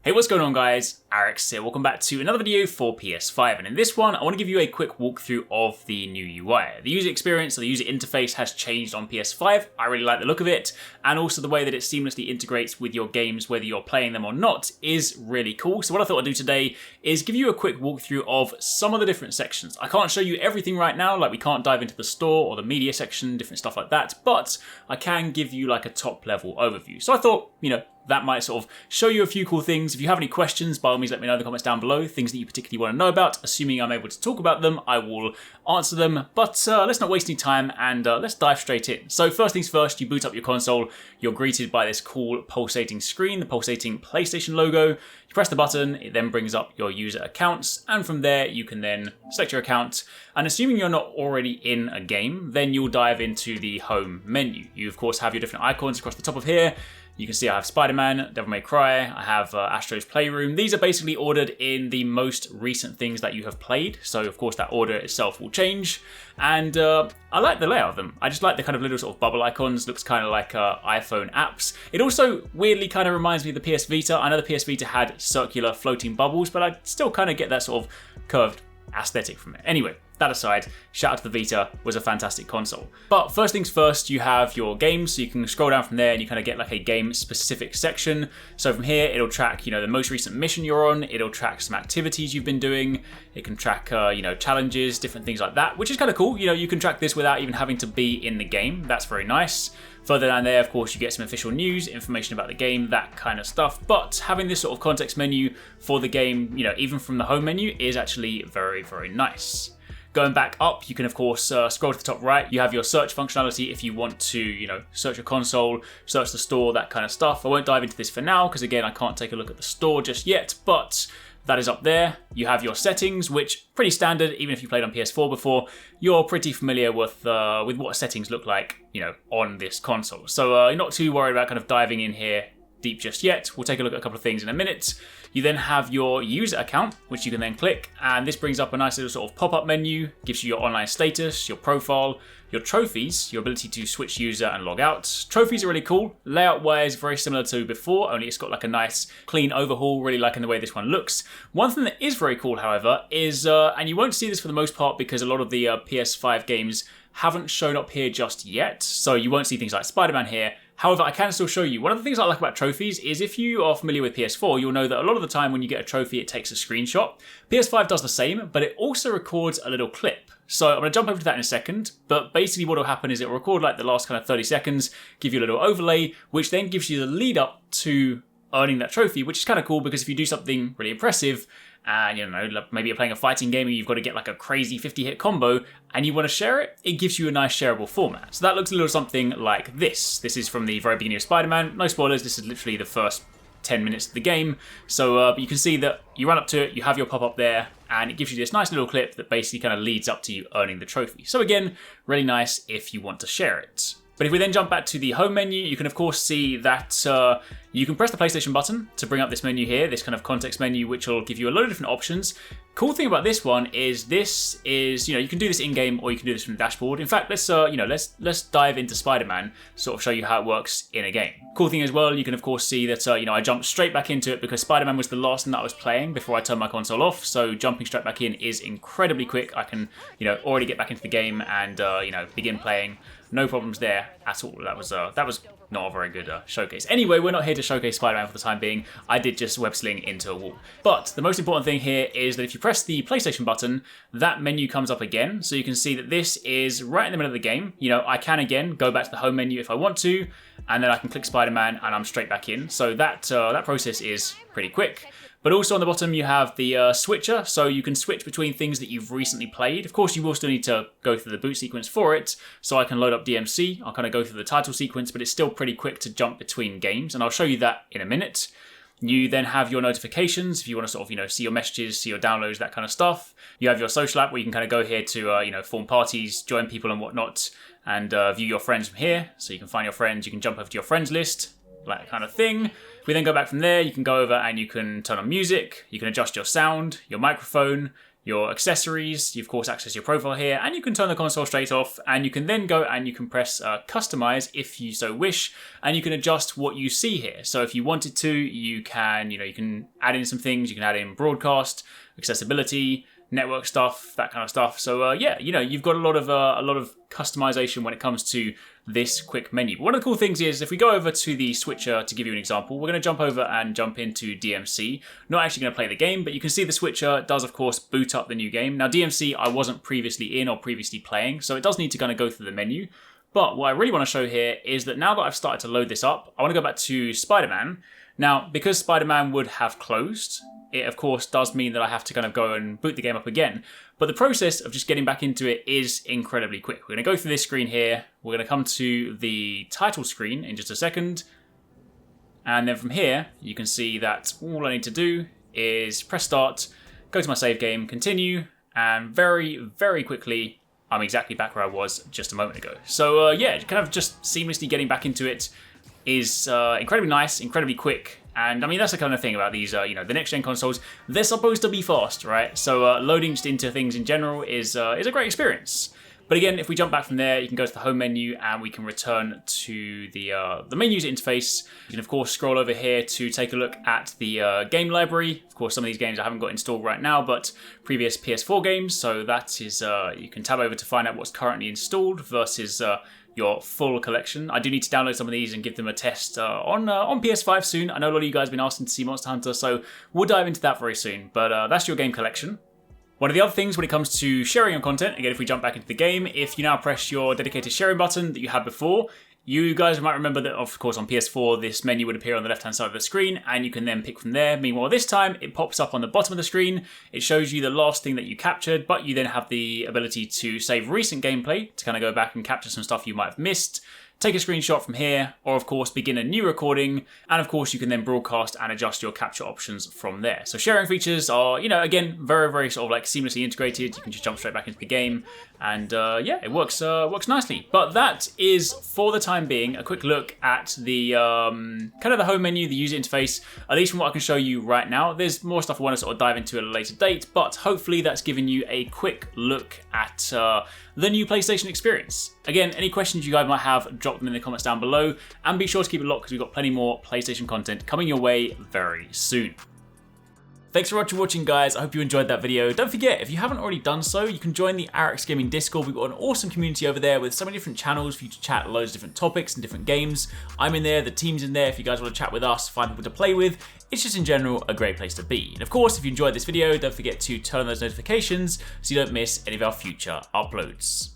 Hey, what's going on guys? HyperX here. Welcome back to another video for PS5, and in this one I want to give you a quick walkthrough of the new UI. The user experience or the user interface has changed on PS5. I really like the look of it, and also the way that it seamlessly integrates with your games whether you're playing them or not is really cool. So what I thought I'd do today is give you a quick walkthrough of some of the different sections. I can't show you everything right now, like we can't dive into the store or the media section, different stuff like that, but I can give you like a top level overview. So I thought, that might sort of show you a few cool things. If you have any questions, by all means let me know in the comments down below, things that you particularly want to know about. Assuming I'm able to talk about them, I will answer them, but let's not waste any time and let's dive straight in. So first things first, you boot up your console, you're greeted by this cool pulsating screen, the pulsating PlayStation logo. You press the button, it then brings up your user accounts, and from there you can then select your account, and assuming you're not already in a game, then you'll dive into the home menu. You of course have your different icons across the top of here. You can see I have Spider-Man, Devil May Cry, I have Astro's Playroom. These are basically ordered in the most recent things that you have played, so of course that order itself will change. And I like the layout of them. I just like the kind of little sort of bubble icons, looks kind of like iPhone apps. It also weirdly kind of reminds me of the PS Vita. I know the PS Vita had circular floating bubbles, but I still kind of get that sort of curved aesthetic from it. Anyway, that aside, shout out to the Vita, was a fantastic console. But first things first, you have your games, so you can scroll down from there and you kind of get like a game specific section. So from here, it'll track, the most recent mission you're on, it'll track some activities you've been doing, it can track, challenges, different things like that, which is kind of cool. You can track this without even having to be in the game. That's very nice. Further down there, of course, you get some official news, information about the game, that kind of stuff. But having this sort of context menu for the game, even from the home menu, is actually very, very nice. Going back up, you can of course scroll to the top right. You have your search functionality if you want to, search a console, search the store, that kind of stuff. I won't dive into this for now because again, I can't take a look at the store just yet, but that is up there. You have your settings, which pretty standard, even if you played on PS4 before, you're pretty familiar with what settings look like, on this console. So you're not too worried about kind of diving in here deep just yet. We'll take a look at a couple of things in a minute. You then have your user account, which you can then click, and this brings up a nice little sort of pop-up menu, gives you your online status, your profile, your trophies, your ability to switch user and log out. Trophies are really cool. Layout-wise, very similar to before, only it's got like a nice clean overhaul, really liking the way this one looks. One thing that is very cool, however, is, and you won't see this for the most part because a lot of the PS5 games haven't shown up here just yet, so you won't see things like Spider-Man here. However, I can still show you. One of the things I like about trophies is if you are familiar with PS4, you'll know that a lot of the time when you get a trophy, it takes a screenshot. PS5 does the same, but it also records a little clip. So I'm going to jump over to that in a second, but basically what will happen is it will record like the last kind of 30 seconds, give you a little overlay, which then gives you the lead up to earning that trophy, which is kind of cool because if you do something really impressive, and maybe you're playing a fighting game and you've got to get like a crazy 50-hit combo and you want to share it, it gives you a nice shareable format. So that looks a little something like this. This is from the very beginning of Spider-Man. No spoilers, this is literally the first 10 minutes of the game. So you can see that you run up to it, you have your pop-up there, and it gives you this nice little clip that basically kind of leads up to you earning the trophy. So again, really nice if you want to share it. But if we then jump back to the home menu, you can of course see that you can press the PlayStation button to bring up this menu here, this kind of context menu, which will give you a lot of different options. Cool thing about this one is you can do this in-game or you can do this from the dashboard. In fact, let's dive into Spider-Man, sort of show you how it works in a game. Cool thing as well, you can of course see that I jumped straight back into it because Spider-Man was the last one that I was playing before I turned my console off. So jumping straight back in is incredibly quick. I can already get back into the game and begin playing. No problems there at all. That was not a very good showcase. Anyway, we're not here to showcase Spider-Man for the time being. I did just web sling into a wall. But the most important thing here is that if you press the PlayStation button, that menu comes up again. So you can see that this is right in the middle of the game. I can again go back to the home menu if I want to, and then I can click Spider-Man and I'm straight back in. So that process is pretty quick. But also on the bottom, you have the switcher, so you can switch between things that you've recently played. Of course, you will still need to go through the boot sequence for it, so I can load up DMC. I'll kind of go through the title sequence, but it's still pretty quick to jump between games, and I'll show you that in a minute. You then have your notifications, if you want to sort of, see your messages, see your downloads, that kind of stuff. You have your social app where you can kind of go here to, form parties, join people and whatnot, and view your friends from here. So you can find your friends, you can jump over to your friends list, that kind of thing. We then go back from there, you can go over and you can turn on music, you can adjust your sound, your microphone, your accessories, you of course access your profile here, and you can turn the console straight off, and you can then go and you can press customize if you so wish, and you can adjust what you see here. So if you wanted to, you can, you can add in some things. You can add in broadcast, accessibility, network stuff, that kind of stuff. So yeah, you've got a lot of customization when it comes to this quick menu. But one of the cool things is if we go over to the switcher, to give you an example, we're going to jump over and jump into DMC. Not actually going to play the game, but you can see the switcher does of course boot up the new game. Now DMC I wasn't previously in or previously playing, so it does need to kind of go through the menu. But what I really want to show here is that now that I've started to load this up, I want to go back to Spider-Man. Now, because Spider-Man would have closed, it of course does mean that I have to kind of go and boot the game up again. But the process of just getting back into it is incredibly quick. We're going to go through this screen here. We're going to come to the title screen in just a second. And then from here, you can see that all I need to do is press start, go to my save game, continue, and very, very quickly, I'm exactly back where I was just a moment ago. So yeah, kind of just seamlessly getting back into it is incredibly nice, incredibly quick. And I mean, that's the kind of thing about these, the next-gen consoles. They're supposed to be fast, right? So loading just into things in general is a great experience. But again, if we jump back from there, you can go to the home menu and we can return to the main user interface. You can, of course, scroll over here to take a look at the game library. Of course, some of these games I haven't got installed right now, but previous PS4 games. So that is, you can tab over to find out what's currently installed versus your full collection. I do need to download some of these and give them a test on PS5 soon. I know a lot of you guys have been asking to see Monster Hunter, so we'll dive into that very soon. But that's your game collection. One of the other things when it comes to sharing your content, again, if we jump back into the game, if you now press your dedicated sharing button that you had before, you guys might remember that, of course, on PS4, this menu would appear on the left-hand side of the screen, and you can then pick from there. Meanwhile, this time, it pops up on the bottom of the screen. It shows you the last thing that you captured, but you then have the ability to save recent gameplay to kind of go back and capture some stuff you might have missed. Take a screenshot from here, or of course begin a new recording, and of course you can then broadcast and adjust your capture options from there. So sharing features are, again, very, very sort of like seamlessly integrated. You can just jump straight back into the game, and yeah, it works nicely. But that is, for the time being, a quick look at the kind of the home menu, the user interface, at least from what I can show you right now. There's more stuff I want to sort of dive into at a later date, but hopefully that's given you a quick look at the new PlayStation experience. Again, any questions you guys might have, drop them in the comments down below, and be sure to keep it locked because we've got plenty more PlayStation content coming your way very soon. Thanks so much for watching, guys. I hope you enjoyed that video. Don't forget, if you haven't already done so, you can join the HyperX Gaming Discord. We've got an awesome community over there with so many different channels for you to chat loads of different topics and different games. I'm in there, the team's in there if you guys want to chat with us, find people to play with. It's just in general a great place to be. And of course, if you enjoyed this video, don't forget to turn on those notifications so you don't miss any of our future uploads.